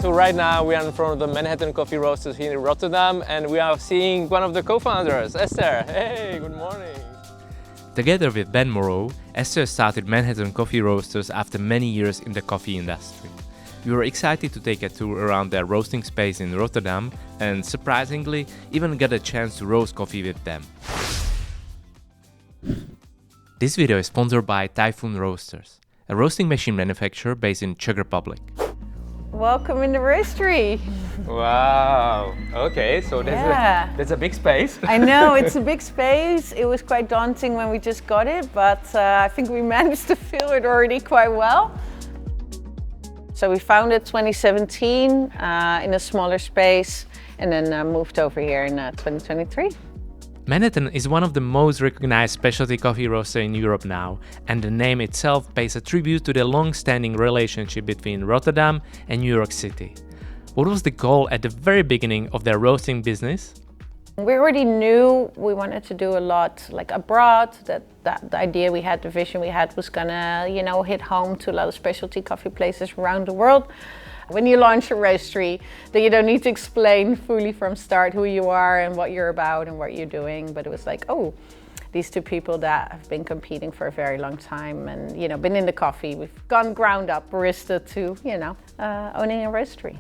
So right now we are in front of the Manhattan Coffee Roasters here in Rotterdam, and we are seeing one of the co-founders, Esther. Hey, good morning. Together with Ben Morrow, Esther started Manhattan Coffee Roasters after many years in the coffee industry. We were excited to take a tour around their roasting space in Rotterdam and, surprisingly, even get a chance to roast coffee with them. This video is sponsored by Typhoon Roasters, a roasting machine manufacturer based in Czech Republic. Welcome in the roastery. Wow. Okay, so that's a big space. I know, it's a big space. It was quite daunting when we just got it, but I think we managed to fill it already quite well. So we founded 2017 in a smaller space and then moved over here in 2023. Manhattan is one of the most recognized specialty coffee roasters in Europe now, and the name itself pays a tribute to the long-standing relationship between Rotterdam and New York City. What was the goal at the very beginning of their roasting business? We already knew we wanted to do a lot like abroad, that the idea we had, the vision we had was gonna, hit home to a lot of specialty coffee places around the world. When you launch a roastery, then you don't need to explain fully from start who you are and what you're about and what you're doing. But it was like, oh, these two people that have been competing for a very long time and, been in the coffee. We've gone ground up, barista to, owning a roastery.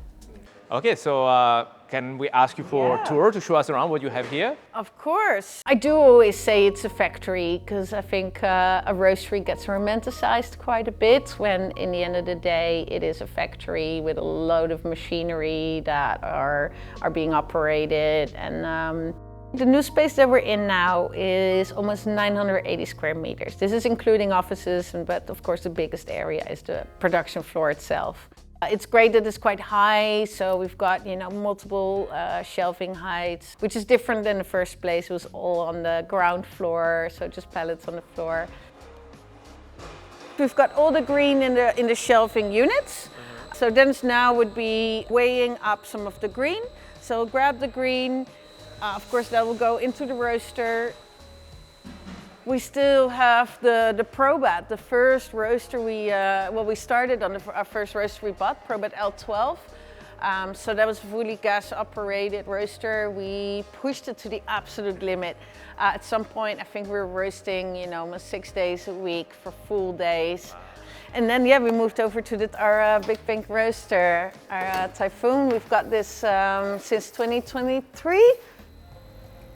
Okay, so can we ask you for a tour to show us around what you have here? Of course. I do always say it's a factory because I think a roastery gets romanticized quite a bit when in the end of the day it is a factory with a load of machinery that are being operated. And the new space that we're in now is almost 980 square meters. This is including offices, but of course the biggest area is the production floor itself. It's great that it's quite high, so we've got multiple shelving heights, which is different than the first place. It was all on the ground floor, so just pallets on the floor. We've got all the green in the shelving units. So then now would be weighing up some of the green. So grab the green. Of course, that will go into the roaster. We still have the Probat, the first roaster we started on our first roaster we bought, Probat L12. So that was a fully gas operated roaster. We pushed it to the absolute limit. At some point, I think we were roasting, almost 6 days a week for full days. And then, we moved over to our big pink roaster, our Typhoon. We've got this since 2023.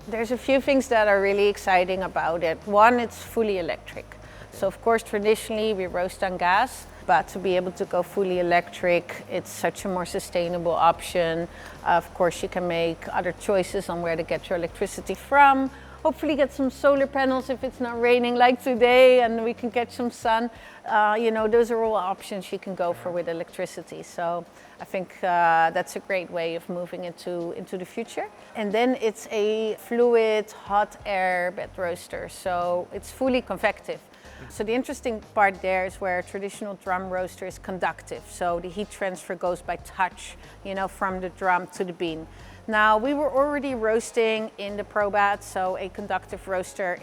There's a few things that are really exciting about it. One, it's fully electric. So of course, traditionally we roast on gas, but to be able to go fully electric, it's such a more sustainable option. Of course, you can make other choices on where to get your electricity from. Hopefully get some solar panels if it's not raining like today and we can catch some sun. Those are all options you can go for with electricity. So I think that's a great way of moving into the future. And then it's a fluid hot air bed roaster. So it's fully convective. So the interesting part there is where a traditional drum roaster is conductive. So the heat transfer goes by touch, from the drum to the bean. Now, we were already roasting in the Probat, so a conductive roaster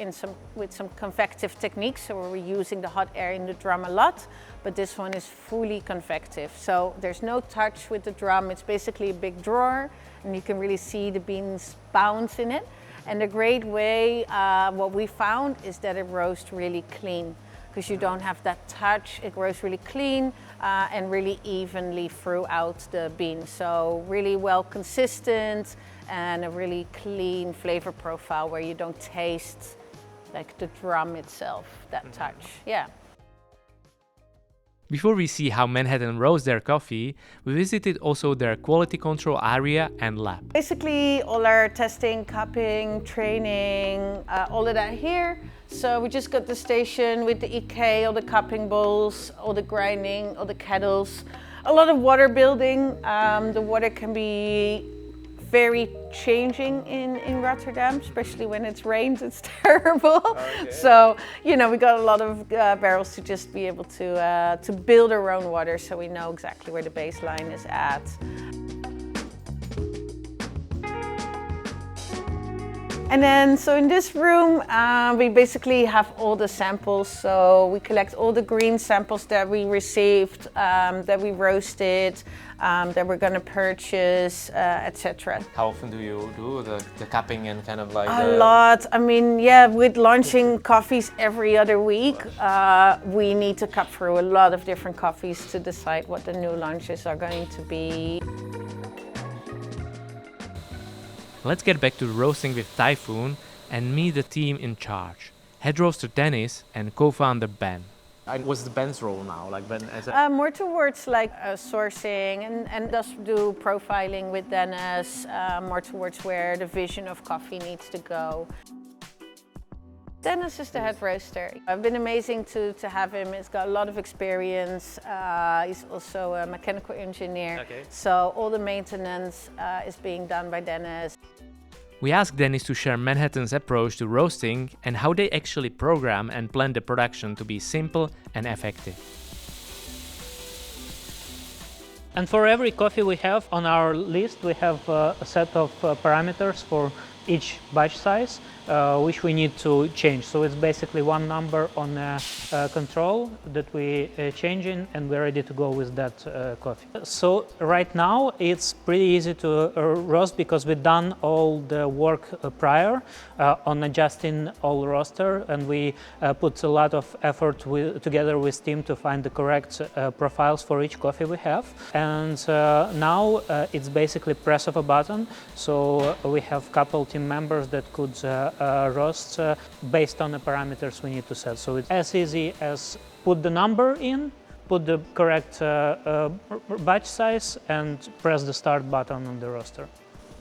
with some convective techniques, so we're using the hot air in the drum a lot, but this one is fully convective. So there's no touch with the drum, it's basically a big drawer, and you can really see the beans bounce in it. And the great way, what we found is that it roasts really clean, because you don't have that touch. It roasts really clean and really evenly throughout the bean. So really well consistent and a really clean flavor profile where you don't taste like the drum itself, that touch. Yeah. Before we see how Manhattan roasts their coffee, we visited also their quality control area and lab. Basically all our testing, cupping, training, all of that here. So we just got the station with the EK, all the cupping bowls, all the grinding, all the kettles. A lot of water building. The water can be very changing in Rotterdam, especially when it's rains, it's terrible. Okay. So, we got a lot of barrels to just be able to build our own water so we know exactly where the baseline is at. And then, so in this room, we basically have all the samples. So we collect all the green samples that we received, that we roasted, that we're going to purchase, etc. How often do you do the cupping and kind of like A lot. I mean, yeah, with launching coffees every other week, we need to cup through a lot of different coffees to decide what the new launches are going to be. Let's get back to roasting with Typhoon and meet the team in charge. Head roaster Dennis and co-founder Ben. What's the Ben's role now? Like Ben as more towards like sourcing and does do profiling with Dennis, more towards where the vision of coffee needs to go. Dennis is the head roaster. It's been amazing to have him. He's got a lot of experience. He's also a mechanical engineer. Okay. So all the maintenance is being done by Dennis. We asked Dennis to share Manhattan's approach to roasting and how they actually program and plan the production to be simple and effective. And for every coffee we have on our list, we have a set of parameters for each batch size, which we need to change. So it's basically one number on a control that we change in, and we're ready to go with that coffee. So right now it's pretty easy to roast because we've done all the work prior on adjusting all roaster, and we put a lot of effort together with team to find the correct profiles for each coffee we have. And now it's basically press of a button. So we have a couple team members that could roast based on the parameters we need to set. So it's as easy as put the number in, put the correct batch size, and press the start button on the roaster.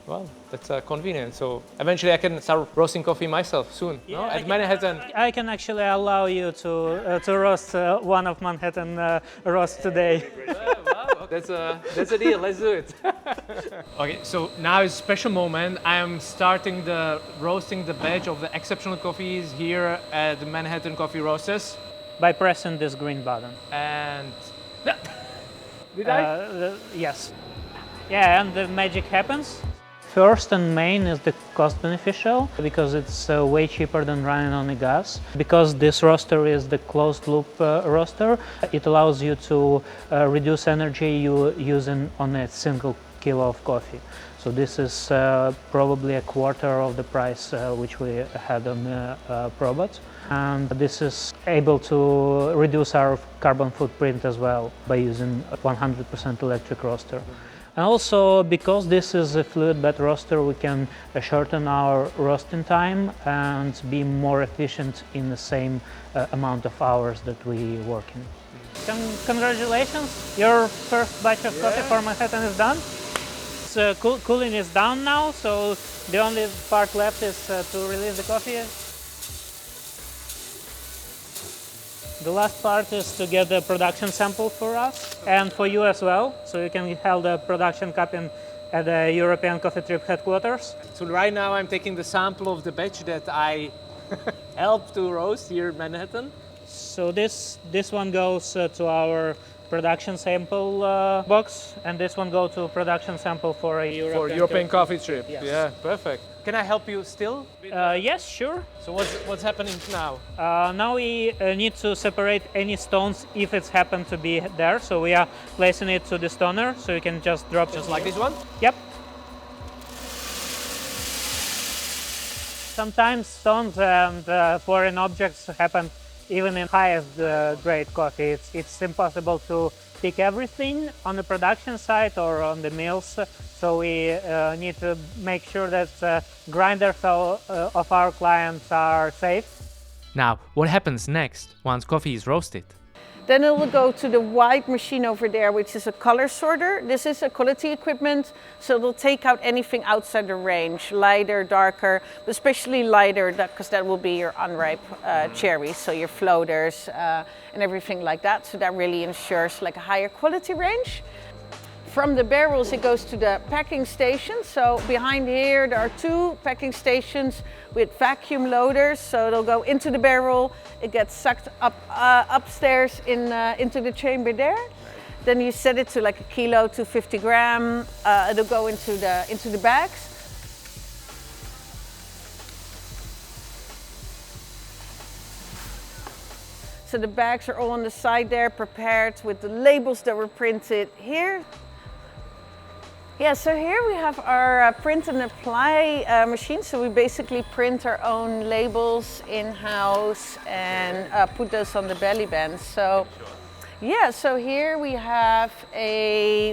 Well, that's convenient. So eventually I can start roasting coffee myself soon. Yeah, no? At Manhattan. I can actually allow you to roast one of Manhattan roast today. Wow, that's a deal. Let's do it. Okay, so now is a special moment. I am starting the roasting the batch of the exceptional coffees here at the Manhattan Coffee Roasters. By pressing this green button. And did I? Yes. Yeah, and the magic happens. First and main is the cost beneficial because it's way cheaper than running on the gas. Because this roaster is the closed loop roaster, it allows you to reduce energy you using on a single kilo of coffee. So this is probably a quarter of the price which we had on Probat. And this is able to reduce our carbon footprint as well by using a 100% electric roaster. And also, because this is a fluid bed roaster, we can shorten our roasting time and be more efficient in the same amount of hours that we work in. Congratulations! Your first batch of coffee for Manhattan is done. So cooling is down now, so the only part left is to release the coffee. The last part is to get the production sample for us and for you as well, so you can hold the production cupping at the European Coffee Trip headquarters. So right now I'm taking the sample of the batch that I helped to roast here in Manhattan. So this one goes to our production sample box, and this one goes to production sample for a European Coffee Trip. Yes. Yeah, perfect. Can I help you still? Yes, sure. So what's happening now? Now we need to separate any stones if it's happened to be there. So we are placing it to the stoner, so you can just drop it. Just like this one? Yep. Sometimes stones and foreign objects happen even in highest grade coffee. It's impossible to pick everything on the production site or on the mills. So we need to make sure that grinders of our clients are safe. Now, what happens next once coffee is roasted? Then it will go to the white machine over there, which is a color sorter. This is a quality equipment, so it'll take out anything outside the range, lighter, darker, but especially lighter, because that will be your unripe cherries, so your floaters and everything like that. So that really ensures like a higher quality range. From the barrels, it goes to the packing station. So behind here, there are two packing stations with vacuum loaders. So it'll go into the barrel. It gets sucked up upstairs into the chamber there. Then you set it to like a kilo to 50 gram. It'll go into the bags. So the bags are all on the side there, prepared with the labels that were printed here. Yeah, so here we have our print and apply machine. So we basically print our own labels in-house and put those on the belly bands. So yeah, so here we have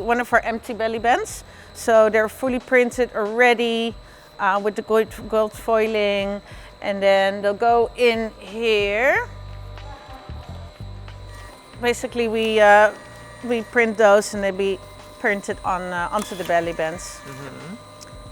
one of our empty belly bands. So they're fully printed already with the gold foiling, and then they'll go in here. Basically, we print those and they be printed onto the belly bands.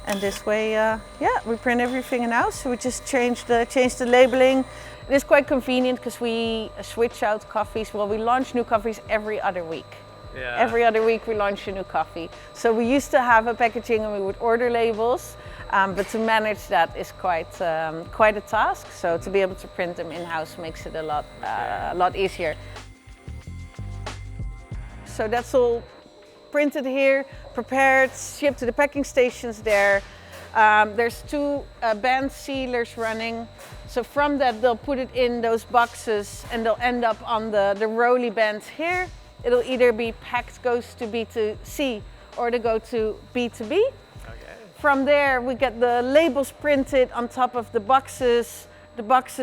And this way, yeah, we print everything in-house. So we just change the labeling. It is quite convenient because we switch out coffees. Well, we launch new coffees every other week. Yeah. Every other week we launch a new coffee. So we used to have a packaging and we would order labels, but to manage that is quite a task. So to be able to print them in-house makes it a lot easier. So that's all printed here, prepared, shipped to the packing stations there. There's 2 band sealers running. So from that they'll put it in those boxes and they'll end up on the rolly bands here. It'll either be packed, goes to B2C, or to go to B2B. Okay. From there we get the labels printed on top of the boxes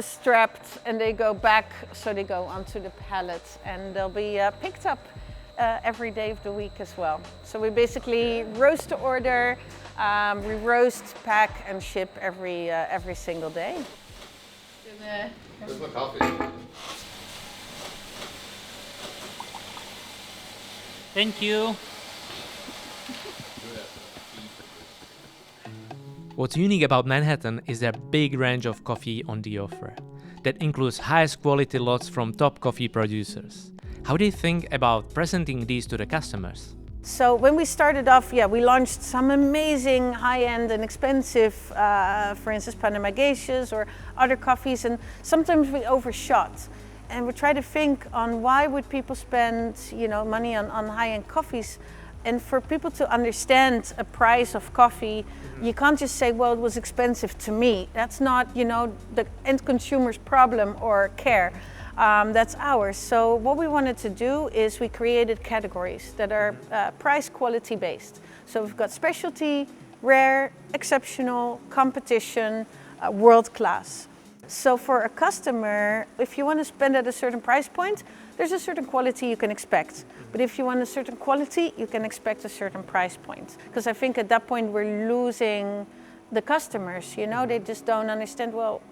strapped, and they go back, so they go onto the pallets and they'll be picked up every day of the week as well. So we basically roast to order, we roast, pack and ship every single day. Where's my coffee? Thank you. What's unique about Manhattan is their big range of coffee on the offer. That includes highest quality lots from top coffee producers. How do you think about presenting these to the customers? So when we started off, yeah, we launched some amazing high-end and expensive, for instance, Panama Geishas or other coffees, and sometimes we overshot. And we try to think on why would people spend, money on high-end coffees. And for people to understand a price of coffee, you can't just say, well, it was expensive to me. That's not, the end consumer's problem or care. That's ours. So what we wanted to do is we created categories that are price quality based. So we've got specialty, rare, exceptional, competition, world class. So for a customer, if you want to spend at a certain price point, there's a certain quality you can expect. But if you want a certain quality, you can expect a certain price point. Because I think at that point we're losing the customers, they just don't understand, well,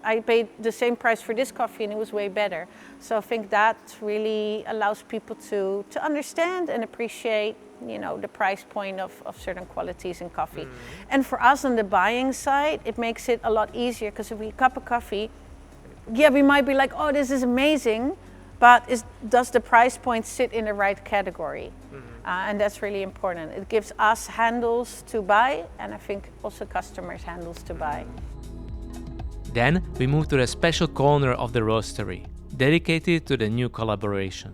I paid the same price for this coffee and it was way better. So I think that really allows people to understand and appreciate, the price point of certain qualities in coffee. And for us on the buying side, it makes it a lot easier, because if we cup of coffee, yeah, we might be like, oh, this is amazing, but does the price point sit in the right category? And that's really important. It gives us handles to buy, and I think also customers handles to buy. Then we move to the special corner of the roastery, dedicated to the new collaboration.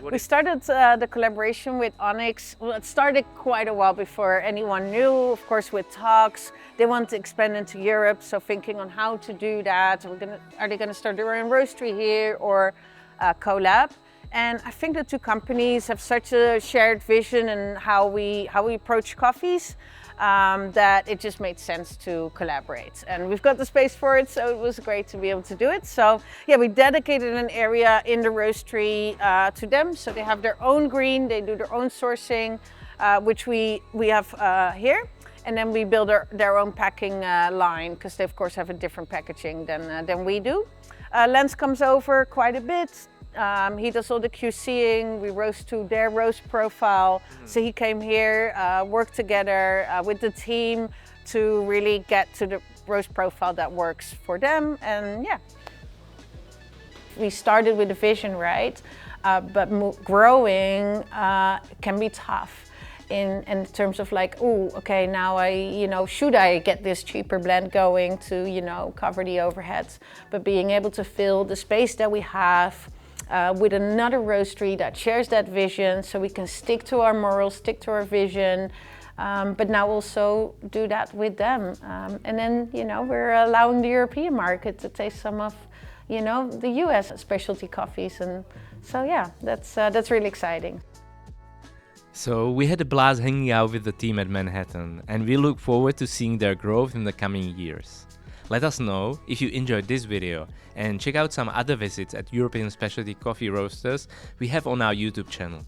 We started the collaboration with ONYX. Well, it started quite a while before anyone knew, of course, with talks. They want to expand into Europe, so thinking on how to do that. Are they going to start their own roastery here or collab? And I think the 2 companies have such a shared vision and how we approach coffees, that it just made sense to collaborate. And we've got the space for it, so it was great to be able to do it. So yeah, we dedicated an area in the roastery to them. So they have their own green, they do their own sourcing, which we have here. And then we build their own packing line, because they of course have a different packaging than we do. Lens comes over quite a bit. He does all the QCing, we roast to their roast profile. So he came here, worked together with the team to really get to the roast profile that works for them, and yeah. We started with a vision, right? But growing can be tough in terms of like, oh, okay, now should I get this cheaper blend going to, cover the overheads? But being able to fill the space that we have, with another roastery that shares that vision, so we can stick to our morals, stick to our vision, but now also do that with them. And then, we're allowing the European market to taste some of, you know, the US specialty coffees. And so yeah, that's really exciting. So we had a blast hanging out with the team at Manhattan, and we look forward to seeing their growth in the coming years. Let us know if you enjoyed this video, and check out some other visits at European specialty coffee roasters we have on our YouTube channel.